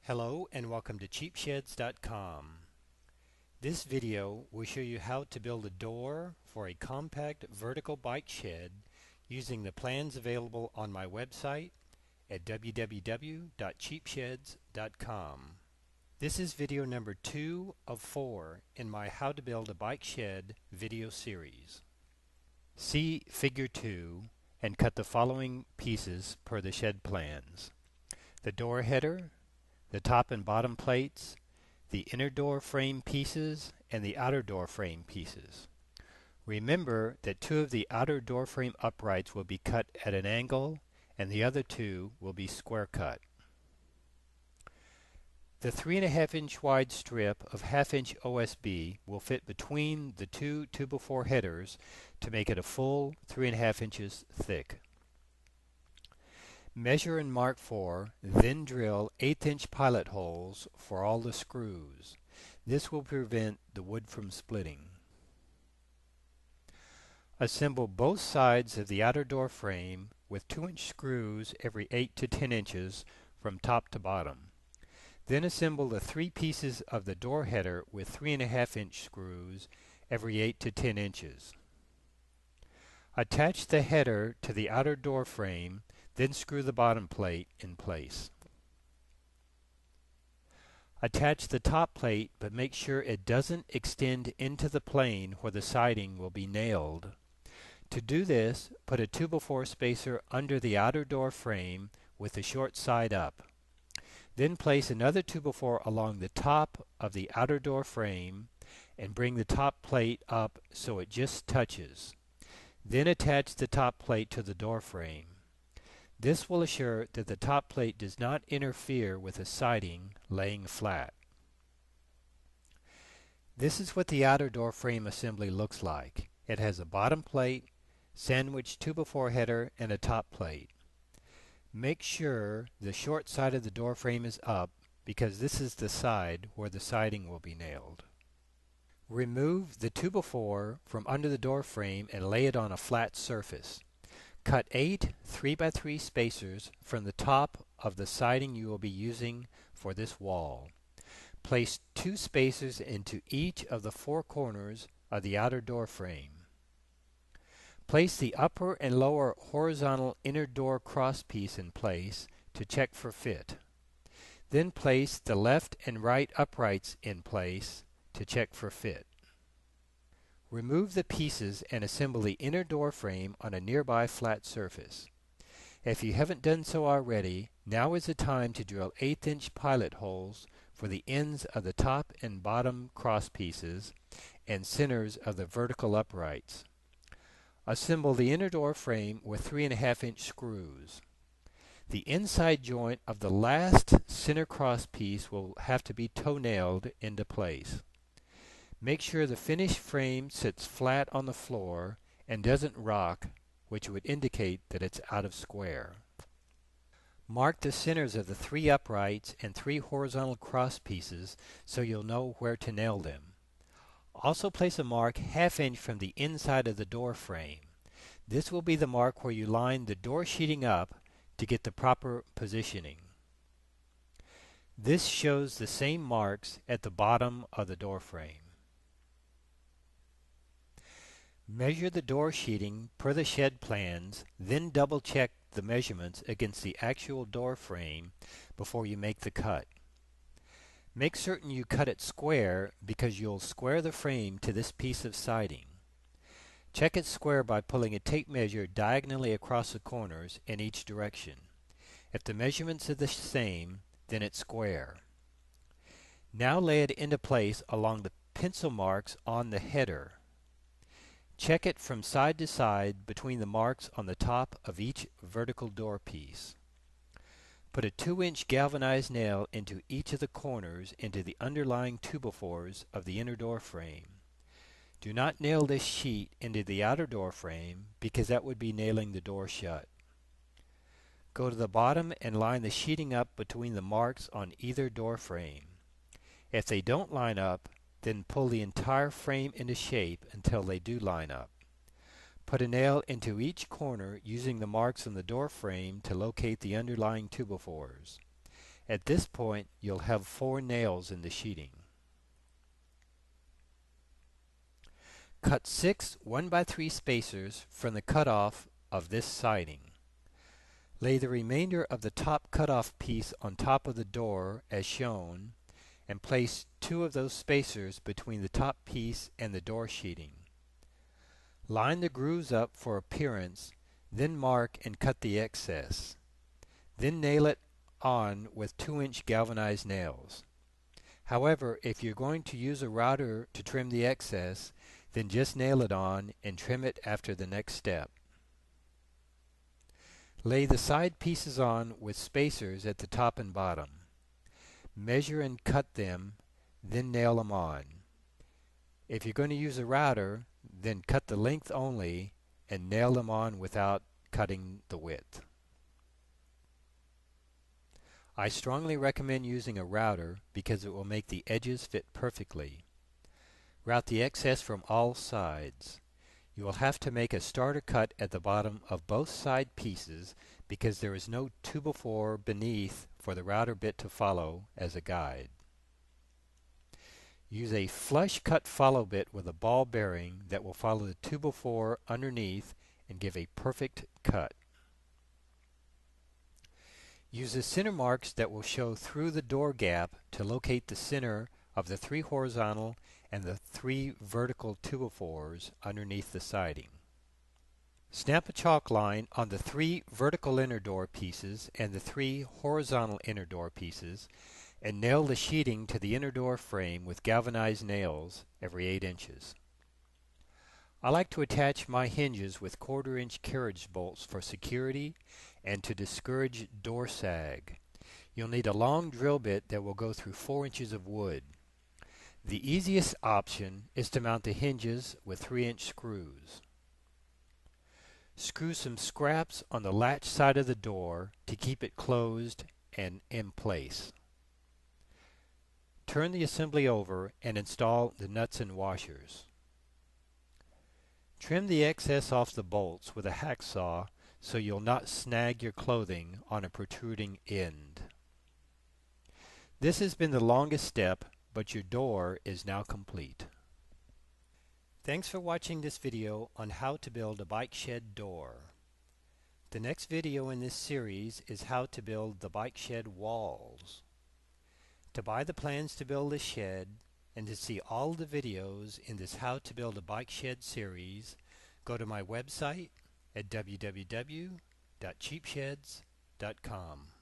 Hello and welcome to cheapsheds.com. This video will show you how to build a door for a compact vertical bike shed using the plans available on my website at www.cheapsheds.com. This is video number 2 of 4 in my How to Build a Bike Shed video series. See Figure 2 and cut the following pieces per the shed plans: the door header, the top and bottom plates, the inner door frame pieces, and the outer door frame pieces. Remember that 2 of the outer door frame uprights will be cut at an angle and the other 2 will be square cut. The 3.5 inch wide strip of 1/2 inch OSB will fit between the 2 2x4 headers to make it a full 3.5 inches thick. Measure and mark for, then drill 1/8 inch pilot holes for all the screws. This will prevent the wood from splitting. Assemble both sides of the outer door frame with 2-inch screws every 8 to 10 inches from top to bottom. Then assemble the 3 pieces of the door header with 3.5 inch screws every 8 to 10 inches. Attach the header to the outer door frame, then screw the bottom plate in place. Attach the top plate, but make sure it doesn't extend into the plane where the siding will be nailed. To do this, put a 2x4 spacer under the outer door frame with the short side up. Then place another 2x4 along the top of the outer door frame and bring the top plate up so it just touches. Then attach the top plate to the door frame. This will assure that the top plate does not interfere with the siding laying flat. This is what the outer door frame assembly looks like. It has a bottom plate, sandwiched 2x4 header, and a top plate. Make sure the short side of the door frame is up because this is the side where the siding will be nailed. Remove the 2x4 from under the door frame and lay it on a flat surface. Cut 8 3x3 spacers from the top of the siding you will be using for this wall. Place 2 spacers into each of the 4 corners of the outer door frame. Place the upper and lower horizontal inner door crosspiece in place to check for fit. Then place the left and right uprights in place to check for fit. Remove the pieces and assemble the inner door frame on a nearby flat surface. If you haven't done so already, now is the time to drill 1/8 inch pilot holes for the ends of the top and bottom cross pieces and centers of the vertical uprights. Assemble the inner door frame with 3.5 inch screws. The inside joint of the last center cross piece will have to be toe nailed into place. Make sure the finished frame sits flat on the floor and doesn't rock, which would indicate that it's out of square. Mark the centers of the 3 uprights and 3 horizontal cross pieces so you'll know where to nail them. Also place a mark 1/2 inch from the inside of the door frame. This will be the mark where you line the door sheeting up to get the proper positioning. This shows the same marks at the bottom of the door frame. Measure the door sheeting per the shed plans, then double check the measurements against the actual door frame before you make the cut. Make certain you cut it square because you'll square the frame to this piece of siding. Check it square by pulling a tape measure diagonally across the corners in each direction. If the measurements are the same, then it's square. Now lay it into place along the pencil marks on the header. Check it from side to side between the marks on the top of each vertical door piece. Put a 2-inch galvanized nail into each of the corners into the underlying 2x4s of the inner door frame. Do not nail this sheet into the outer door frame because that would be nailing the door shut. Go to the bottom and line the sheeting up between the marks on either door frame. If they don't line up, then pull the entire frame into shape until they do line up. Put a nail into each corner using the marks on the door frame to locate the underlying 2x4s. At this point, you'll have 4 nails in the sheeting. Cut 6 1x3 spacers from the cutoff of this siding. Lay the remainder of the top cutoff piece on top of the door as shown, and place 2 of those spacers between the top piece and the door sheeting. Line the grooves up for appearance, then mark and cut the excess. Then nail it on with 2-inch galvanized nails. However, if you're going to use a router to trim the excess, then just nail it on and trim it after the next step. Lay the side pieces on with spacers at the top and bottom. Measure and cut them, then nail them on. If you're going to use a router, then cut the length only and nail them on without cutting the width. I strongly recommend using a router because it will make the edges fit perfectly. Route the excess from all sides. You will have to make a starter cut at the bottom of both side pieces because there is no 2x4 beneath for the router bit to follow as a guide. Use a flush cut follow bit with a ball bearing that will follow the 2x4 underneath and give a perfect cut. Use the center marks that will show through the door gap to locate the center of the 3 horizontal and the 3 vertical 2x4s underneath the siding. Snap a chalk line on the 3 vertical inner door pieces and the 3 horizontal inner door pieces and nail the sheeting to the inner door frame with galvanized nails every 8 inches. I like to attach my hinges with 1/4-inch carriage bolts for security and to discourage door sag. You'll need a long drill bit that will go through 4 inches of wood. The easiest option is to mount the hinges with 3-inch screws. Screw some scraps on the latch side of the door to keep it closed and in place. Turn the assembly over and install the nuts and washers. Trim the excess off the bolts with a hacksaw so you'll not snag your clothing on a protruding end. This has been the longest step, but your door is now complete. Thanks for watching this video on how to build a bike shed door. The next video in this series is how to build the bike shed walls. To buy the plans to build the shed and to see all the videos in this How to Build a Bike Shed series, go to my website at www.cheapsheds.com.